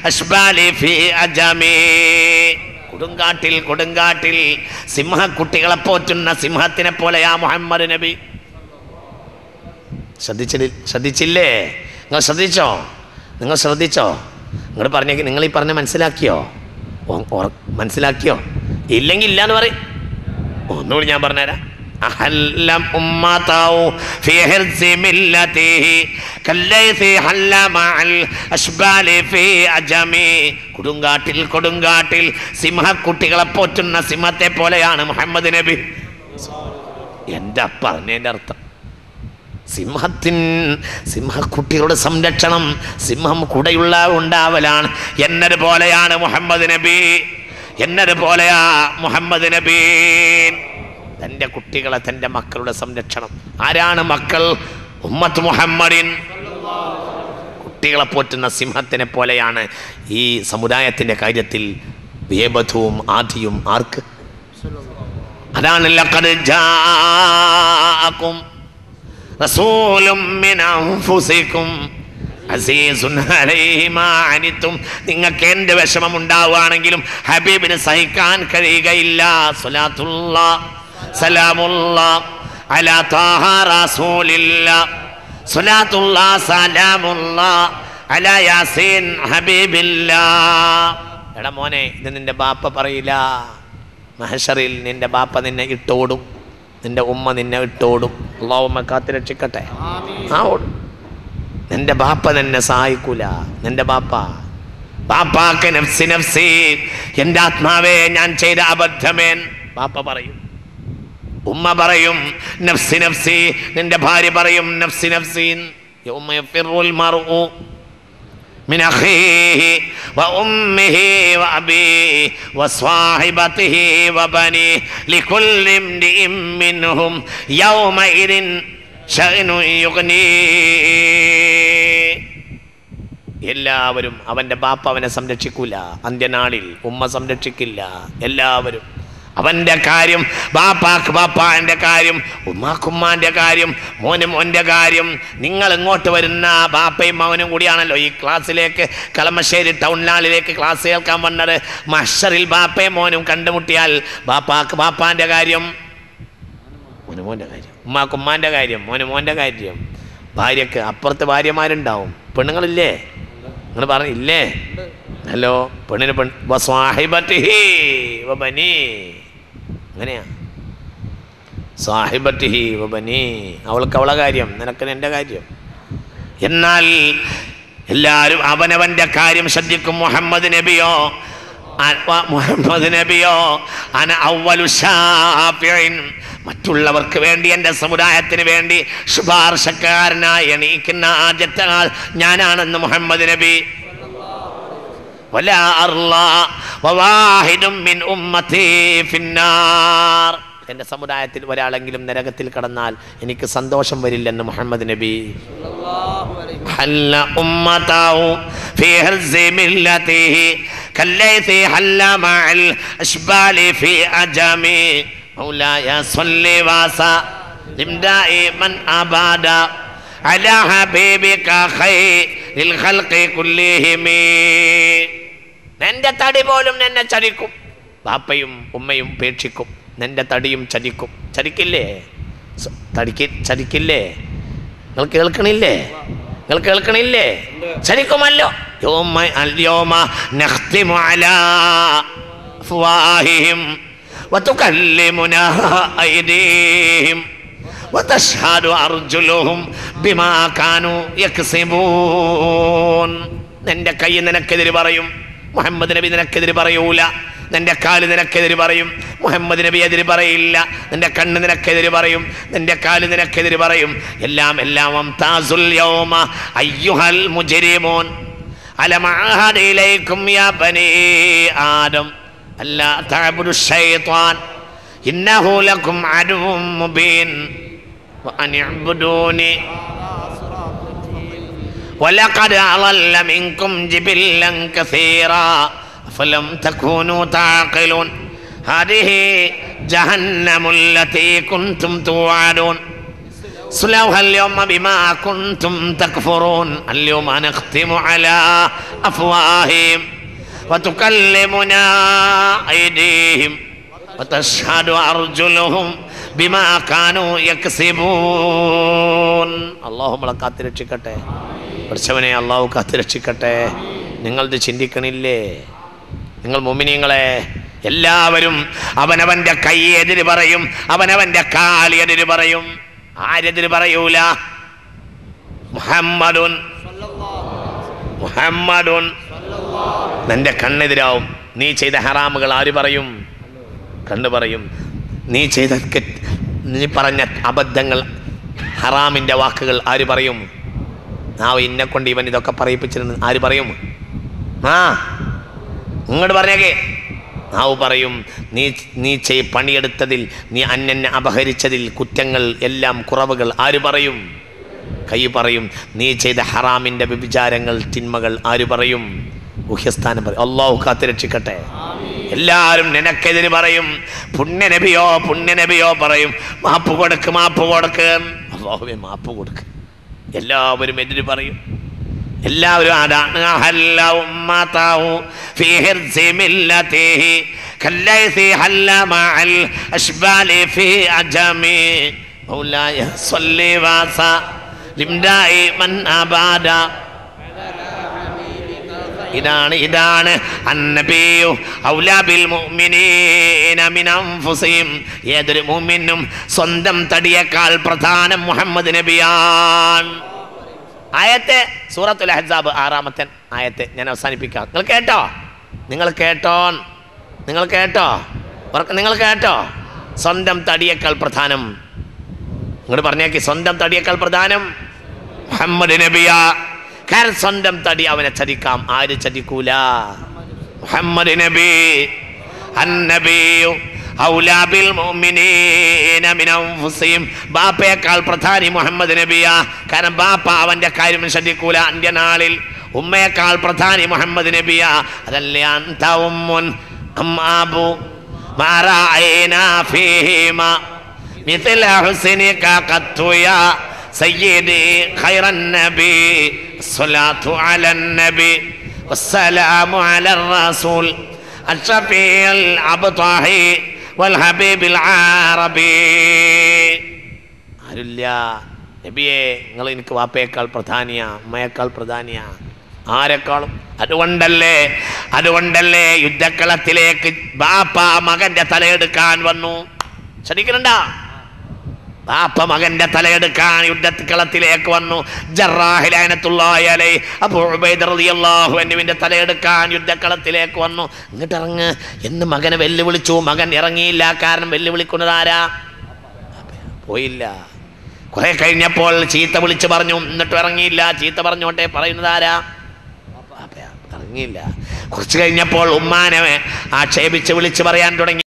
അശ്ബാലി ഫി അജമി. കൊടുങ്കാട്ടിൽ സിംഹക്കുട്ടികളെ പോറ്റുന്ന സിംഹത്തിനെ പോലെയാ മുഹമ്മദ് നബി. ശ്രദ്ധിച്ചില്ലേ? നിങ്ങൾ ശ്രദ്ധിച്ചോ? നിങ്ങൾ ഈ പറഞ്ഞ മനസ്സിലാക്കിയോ? ഇല്ലെങ്കിൽ ഇല്ലാന്ന് പറയും. ഒന്നുകൂടി ഞാൻ പറഞ്ഞുതരാം. أحلم أمته في حرز ملته كالليث حل مع الأشبال في أجمي. കൊടുങ്കാട്ടിൽ സിംഹക്കുട്ടികളെ പോറ്റുന്ന സിംഹത്തെ പോലെയാണ് മുഹമ്മദ് നബി. എന്താ പറഞ്ഞതിൻ്റെ അർത്ഥം? സിംഹക്കുട്ടികളുടെ സംരക്ഷണം, സിംഹം കൂടെയുള്ള ഉണ്ടാവലാണ്. എന്നതുപോലെയാണ് മുഹമ്മദ് നബി. മുഹമ്മദ് നബി തൻ്റെ കുട്ടികളെ, തൻ്റെ മക്കളുടെ സംരക്ഷണം. ആരാണ് മക്കൾ? ഉമ്മത്ത് മുഹമ്മദിൻ. കുട്ടികളെ പോറ്റുന്ന സിംഹത്തിനെ പോലെയാണ് ഈ സമുദായത്തിൻ്റെ കാര്യത്തിൽ വേബധവും ആദിയും. ആർക്ക്? അതാണ് ലഖദ് ജാഅകും റസൂലും മിൻ അൻഫുസികും അസീസുൻ അലൈഹി മാ അനിതും. നിങ്ങൾക്ക് എന്ത് വിഷമം ഉണ്ടാവുകയാണെങ്കിലും ഹബീബിന് സഹിക്കാൻ കഴിയുകയില്ല. സ്വലാത്തുല്ലാഹ് സലാമുല്ലാഹ് അലാ ത്വാഹ റസൂലില്ലാഹ് സ്വലാത്തുല്ലാഹ് സലാമുല്ലാഹ് അലാ യാസീൻ ഹബീബില്ലാഹ്. എടാ മോനെ, ഇത് നിന്റെ ബാപ്പ പറയില്ല. മഹ്ശറിൽ നിന്റെ ബാപ്പ നിന്നെ ഇട്ടോടും, നിന്റെ ഉമ്മ നിന്നെ ഇട്ടോടും. അല്ലാഹുമ്മ കാത്തുരക്ഷിക്കട്ടെ. ഓടും. നിന്റെ ബാപ്പ നിന്നെ സഹായിക്കൂല. നിന്റെ ബാപ്പാക്ക് നഫ്സി നഫ്സി, എൻ്റെ ആത്മാവേ ഞാൻ ചെയ്ത അബദ്ധമേൻ ബാപ്പ പറയും. ഉമ്മ പറയും നഫ്സി നഫ്സി. നിന്റെ ഭാര്യ പറയും നഫ്സി നഫ്സി. യൗമ യഫിറുൽ മർഉ മിൻ അഖീഹി വഉമ്മിഹി വഅബീഹി വസ്വാഹിബതിഹി വബനീഹി ലികുല്ലി ഇംരിഇം മിൻഹും യൗമഇദിൻ ശഅ്നു യുഗ്നീ. എല്ലാവരും, അവൻ്റെ ബാപ്പ അവനെ സംരക്ഷിക്കൂല. അന്ത്യനാളിൽ ഉമ്മ സംരക്ഷിക്കില്ല. എല്ലാവരും അവൻ്റെ കാര്യം, ബാപ്പാക്ക് ബാപ്പാൻ്റെ കാര്യം, ഉമ്മാക്കുമ്മാൻ്റെ കാര്യം, മോൻ്റെ കാര്യം. നിങ്ങൾ ഇങ്ങോട്ട് വരുന്ന ബാപ്പയും മകനും കൂടിയാണല്ലോ ഈ ക്ലാസ്സിലേക്ക്, കളമശ്ശേരി ടൗൺ ഹാളിലേക്ക് ക്ലാസ് കേൾക്കാൻ വന്നത്. മഹ്ശറിൽ ബാപ്പയും മോനും കണ്ടുമുട്ടിയാൽ ബാപ്പാക്ക് ബാപ്പാൻ്റെ കാര്യം, മോൻ്റെ കാര്യം, ഉമ്മാക്കുമ്മാൻ്റെ കാര്യം, മോൻ്റെ കാര്യം. ഭാര്യക്ക് അപ്പുറത്ത് ഭാര്യമാരുണ്ടാവും. പെണ്ണുങ്ങളില്ലേ? നിങ്ങൾ പറഞ്ഞില്ലേ? ഹലോ, പെണ്ണിന് വസ്വാഹിബതിഹി വബനി. അങ്ങനെയാ, സാഹിബത്തിഹി വബനി. അവൾക്ക് അവളെ കാര്യം, നിനക്ക് നിന്റെ കാര്യം. എന്നാൽ എല്ലാവരും അവനവൻ്റെ കാര്യം ശ്രദ്ധിക്കും. മുഹമ്മദ് നബിയോ അന അവ്വലു ശാഫിഇൻ, മറ്റുള്ളവർക്ക് വേണ്ടി, എൻ്റെ സമുദായത്തിന് വേണ്ടി ശുപാർശക്കാരനായി എണീക്കുന്ന ആദ്യത്തെ ആൾ ഞാനാണെന്ന് മുഹമ്മദ് നബി. വലാ അർളാ വവാഹിദും മിൻ ഉമ്മതി ഫിന്നാർ, എൻ്റെ സമുദായത്തിൽ ഒരാളെങ്കിലും നരകത്തിൽ കടന്നാൽ എനിക്ക് സന്തോഷം വരില്ലെന്ന് മുഹമ്മദ് നബി. ഹല്ല ഉമ്മതഹു ഫീ ഹർസി മില്ലതിഹി കല്ലൈസി ഹല്ല മഅൽ അശ്ബാലി ഫീ അജമി മൗലായ സ്വല്ലി വസല്ലിം ദായിമൻ അബദ അലാ ഹബീബിക ഖൈറിൽ ഖൽഖി കുല്ലിഹിം. നിന്റെ തടി പോലും നിന്നെ ചതിക്കും. ബാപ്പയും ഉമ്മയും ഉപേക്ഷിക്കും. നിന്റെ തടിയും ചതിക്കും. ചതിക്കില്ലേ? നിങ്ങൾ കേൾക്കണില്ലേ? ചതിക്കുമല്ലോ. യൗമ നഖ്തിമു അലാ അഫ്വാഹിഹിം വതുകല്ലിമുനാ ഐദീഹിം വതശ്ഹദു അർജുലുഹും ബിമാ കാനൂ യക്സിബൂൻ. നിന്റെ കൈ നിനക്കെതിരെ പറയും, മുഹമ്മദ് നബി നിനക്കെതിരെ പറയൂല. നിന്റെ കാല് നിനക്കെതിരെ പറയും, മുഹമ്മദ് നബി എതിര് പറയില്ല. നിന്റെ കണ്ണ് നിനക്കെതിരെ പറയും, നിന്റെ കാല് നിനക്കെതിരെ പറയും. എല്ലാം അംതാസുൽ യൗമ അയ്യുഹൽ മുജ്രിമൂൻ അലം അഅഹദ ഇലൈക്കും യാ ബനീ ആദം അല്ലാ തഅബുദു ശൈത്വാൻ ഇന്നഹു ലക്കും അദുവ്വും മുബീൻ വഅൻ ഇഅ്ബുദൂനി വലഖദ് അളല്ല മിൻകും ജിബില്ലൻ കസീറാ ഫലം തകൂനു തഅഖിലൂൻ ഹാദിഹി ജഹന്നമുൽ ലതീ കുൻതും തുഅദൂൻ صلوها اليوم بما كنتم تكفرون اليوم نختم على أفواههم وتكلمنا أيديهم وتشهد أرجلهم بما كانوا يكسبون اللهم لك കാത്തിരക്ഷിക്കട്ടെ പഠിച്ചവനെ അല്ലാഹു കാത്തിരക്ഷിക്കട്ടെ നിങ്ങളിത് ചിന്തിക്കണില്ലേ നിങ്ങൾ മുഅ്മിനീങ്ങളെ എല്ലാവരും അവനവന്റെ കൈ എതിര് പറയും അവനവന്റെ കാല് എതിര് പറയും ആരെതിര് പറയൂല മുഹമ്മദുൻ നിന്റെ കണ്ണെതിരാവും നീ ചെയ്ത ഹറാമുകൾ ആര് പറയും കണ്ണ് പറയും നീ പറഞ്ഞ അബദ്ധങ്ങൾ ഹറാമിന്റെ വാക്കുകൾ ആര് പറയും നാവ് ഇന്നെ കൊണ്ട് ഇവൻ ഇതൊക്കെ പറയിപ്പിച്ചിരുന്നു ആര് പറയും ഇങ്ങോട്ട് പറഞ്ഞേക്കേ നാവ് പറയും നീ പണിയെടുത്തതിൽ നീ അന്യനെ അപഹരിച്ചതിൽ കുറ്റങ്ങൾ എല്ലാം കുറവുകൾ ആര് പറയും കൈ പറയും നീ ചെയ്ത ഹറാമിന്റെ വ്യഭിചാരങ്ങൾ തിന്മകൾ ആര് പറയും ഗുഹ്യസ്ഥാനം പറയും അല്ലാഹു കാത്തിരക്ഷിക്കട്ടെ എല്ലാവരും നിനക്കെതിര് പറയും പുണ്യനബിയോ പറയും മാപ്പ് കൊടുക്ക് അല്ലാഹുവേ മാപ്പ് കൊടുക്ക് എല്ലാവരും എതിര് പറയും എല്ലാവരും അതാണ് ഇതാണ് അന്നബിയു ഔലാ ബിൽ മുഅ്മിനീന മിൻ അൻഫുസിഹിം ഏതൊരു മുഅ്മിനും സ്വന്തം തടിയേക്കാൾ പ്രധാനം മുഹമ്മദ് നബിയാണ് ആയത്തെ സൂറത്തുൽ അഹ്സാബ് 6-ാമത്തെ ആയത്തെ ഞാൻ അവസാനിപ്പിക്കാം നിങ്ങൾ കേട്ടോ സ്വന്തം തടിയേക്കാൾ പ്രധാനം ഇങ്ങോട്ട് പറഞ്ഞേക്ക് സ്വന്തം തടിയേക്കാൾ പ്രധാനം മുഹമ്മദ് നബിയാ കാരണം സ്വന്തം തടി അവനെ ചതിക്കാം ആര് ചതിക്കൂല മുഹമ്മദ് നബി അന്നബിയു ഔലാ ബിൽ മുഅ്മിനീന മിൻ അൻഫുസിഹിം ബാപ്പയേക്കാൾ പ്രധാനി മുഹമ്മദ് നബിയാ കാരണം ബാപ്പ അവന്റെ കാര്യം ശ്രദ്ധിക്കൂല അന്ത്യനാളിൽ ഉമ്മയേക്കാൾ പ്രധാനി മുഹമ്മദ് നബിയാ അതല്ലേ അൻത ഉമ്മുൻ അമ്മാബു മാ റഅയ്നാ ഫീഹിമാ മിത്ല ഹുസ്നിക ഖത്തു യാ سيدي خير النبي الصلاة على النبي والسلام على الرسول الشفيع الأبطحي والحبيب العربي ആരുല്ല നബിയെ നിങ്ങൾ എനിക്ക് വാപ്പയേക്കാൾ പ്രധാനിയാ ഉമ്മയേക്കാൾ പ്രധാനിയാ ആരെക്കാളും അതുകൊണ്ടല്ലേ യുദ്ധക്കളത്തിലേക്ക് ബാപ്പ മകന്റെ തലയെടുക്കാൻ വന്നു ശ്രദ്ധിക്കുന്നുണ്ടാ ബാപ്പ മകന്റെ തലയെടുക്കാൻ യുദ്ധക്കളത്തിലേക്ക് വന്നു ജറാഹ് ലഅനത്തുല്ലാഹി അലൈഹി അബൂ ഉബൈദ റളിയല്ലാഹു അൻഹുവിന്റെ തലയെടുക്കാൻ യുദ്ധക്കളത്തിലേക്ക് വന്നു ഇങ്ങോട്ട് ഇറങ്ങ് എന്ന് മകനെ വെല്ലുവിളിച്ചു മകൻ ഇറങ്ങിയില്ല കാരണം വെല്ലുവിളിക്കുന്നത് ആരാ പോയില്ല കുറെ കഴിഞ്ഞപ്പോൾ ചീത്ത വിളിച്ച് പറഞ്ഞു എന്നിട്ട് ഇറങ്ങിയില്ല ചീത്ത പറഞ്ഞോട്ടെ പറയുന്നത് ആരാ ഇറങ്ങിയില്ല കുറച്ച് കഴിഞ്ഞപ്പോൾ ഉമ്മാനെ ആക്ഷേപിച്ച് വിളിച്ച് പറയാൻ തുടങ്ങി